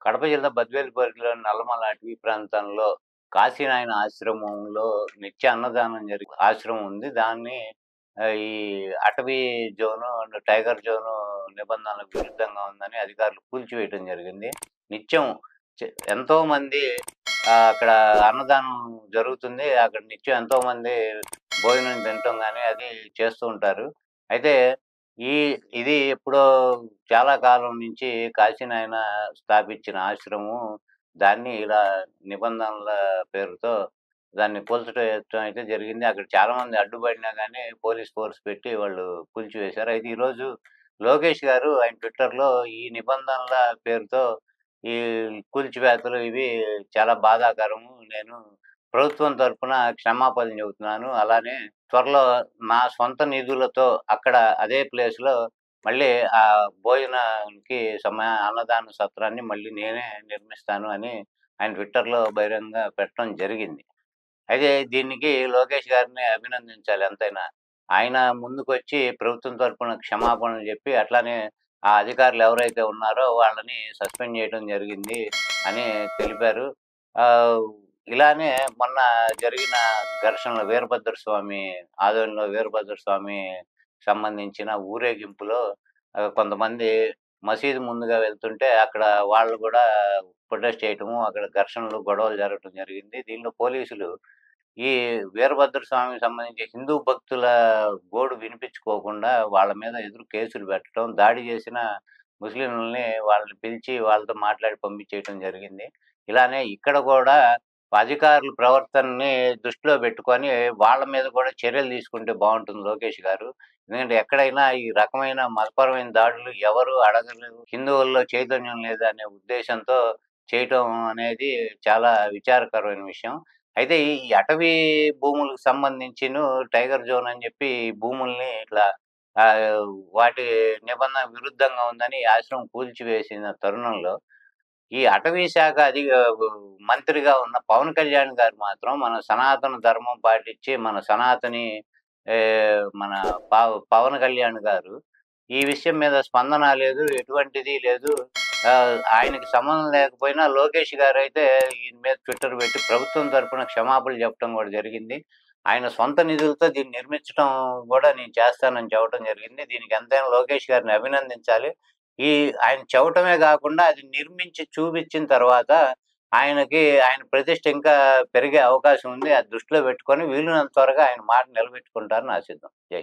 కడప జిల్లా బద్వేలుపల్లిలోని నల్లమల అటవీ ప్రాంతంలో కాశీనాయన ఆశ్రమంలో నిత్య అన్నదానం జరిగే ఆశ్రమం ఉంది. దాన్ని ఈ అటవీ జోను, టైగర్ జోను నిబంధనలకు విరుద్ధంగా ఉందని అధికారులు కూల్చివేయటం జరిగింది. నిత్యం ఎంతోమంది అక్కడ అన్నదానం జరుగుతుంది. అక్కడ నిత్యం ఎంతోమంది భోజనం తినటం గాని అది చేస్తూ ఉంటారు. అయితే ఈ ఇది ఎప్పుడో చాలా కాలం నుంచి కాశీనాయన స్థాపించిన ఆశ్రమం. దాన్ని ఇలా నిబంధనల పేరుతో దాన్ని కూల్చడం అయితే జరిగింది. అక్కడ చాలామంది అడ్డుపడినా గాని పోలీస్ ఫోర్స్ పెట్టి వాళ్ళు కూల్చివేశారు. అయితే ఈరోజు లోకేష్ గారు ఆయన ట్విట్టర్‌లో ఈ నిబంధనల పేరుతో ఈ కూల్చివేతలు ఇవి చాలా బాధాకరము. నేను ప్రభుత్వం తరపున క్షమాపణలు చెబుతున్నాను. అలానే త్వరలో నా సొంత నిధులతో అక్కడ అదే ప్లేస్‌లో మళ్ళీ భోజనానికి అన్నదాన సత్రాన్ని మళ్ళీ నేనే నిర్మిస్తాను అని ఆయన ట్విట్టర్‌లో బహిరంగంగా పెట్టడం జరిగింది. అయితే దీనికి లోకేష్ గారిని అభినందించాలి ఎంతైనా. ఆయన ముందుకొచ్చి ప్రభుత్వం తరపున క్షమాపణలు చెప్పి అట్లానే ఆ అధికారులు ఎవరైతే ఉన్నారో వాళ్ళని సస్పెండ్ చేయడం జరిగింది అని తెలిపారు. ఆహ్, ఇలానే మొన్న జరిగిన ఘర్షణలో వీరభద్ర స్వామి ఆధ్వర్యంలో వీరభద్ర స్వామి సంబంధించిన ఊరేగింపులో కొంతమంది మసీదు ముందుగా వెళ్తుంటే అక్కడ వాళ్ళు గూడా ప్రొటెస్ట్ చేయటము, అక్కడ ఘర్షణలు, గొడవలు జరగటం జరిగింది. దీనిలో పోలీసులు ఈ వీరభద్ర స్వామికి సంబంధించి హిందూ భక్తుల గోడు వినిపించుకోకుండా వాళ్ళ మీద ఎదురు కేసులు పెట్టడం, దాడి చేసిన ముస్లింలని వాళ్ళని పిలిచి వాళ్ళతో మాట్లాడి పంపించేయటం జరిగింది. ఇలానే ఇక్కడ గూడా అధికారుల ప్రవర్తనని దృష్టిలో పెట్టుకొని వాళ్ళ మీద కూడా చర్యలు తీసుకుంటే బావుంటుంది లోకేష్ గారు. ఎందుకంటే ఎక్కడైనా ఈ రకమైన మతపరమైన దాడులు ఎవరు అడగరు. హిందువుల్లో చైతన్యం లేదనే ఉద్దేశంతో చేయటం అనేది చాలా విచారకరమైన విషయం. అయితే ఈ అటవీ భూములకు సంబంధించిను టైగర్ జోన్ అని చెప్పి ఈ భూముల్ని ఇట్లా వాటి నిబంధన విరుద్ధంగా ఉందని ఈ ఆశ్రమం కూల్చివేసిన తరుణంలో, ఈ అటవీ శాఖ మంత్రిగా ఉన్న పవన్ కళ్యాణ్ గారు మాత్రం మన సనాతన ధర్మం పాటించి మన సనాతని మన పవన్ కళ్యాణ్ గారు ఈ విషయం మీద స్పందన లేదు. ఎటువంటిది లేదు. ఆయనకి సంబంధం లేకపోయినా లోకేష్ గారైతే ఈయన మీద ట్విట్టర్ పెట్టి ప్రభుత్వం తరపున క్షమాపణలు చెప్పడం కూడా జరిగింది. ఆయన సొంత నిధులతో దీన్ని నిర్మించడం కూడా నేను చేస్తానని చెప్పడం జరిగింది. దీనికి ఎంతైనా లోకేష్ గారిని అభినందించాలి. ఈ ఆయన చెప్పటమే గాకుండా అది నిర్మించి చూపించిన తర్వాత ఆయన ప్రతిష్ట ఇంకా పెరిగే అవకాశం ఉంది. అది దృష్టిలో పెట్టుకొని వీలున్నంత త్వరగా ఆయన మాట నిలబెట్టుకుంటారని ఆశిద్దాం. జై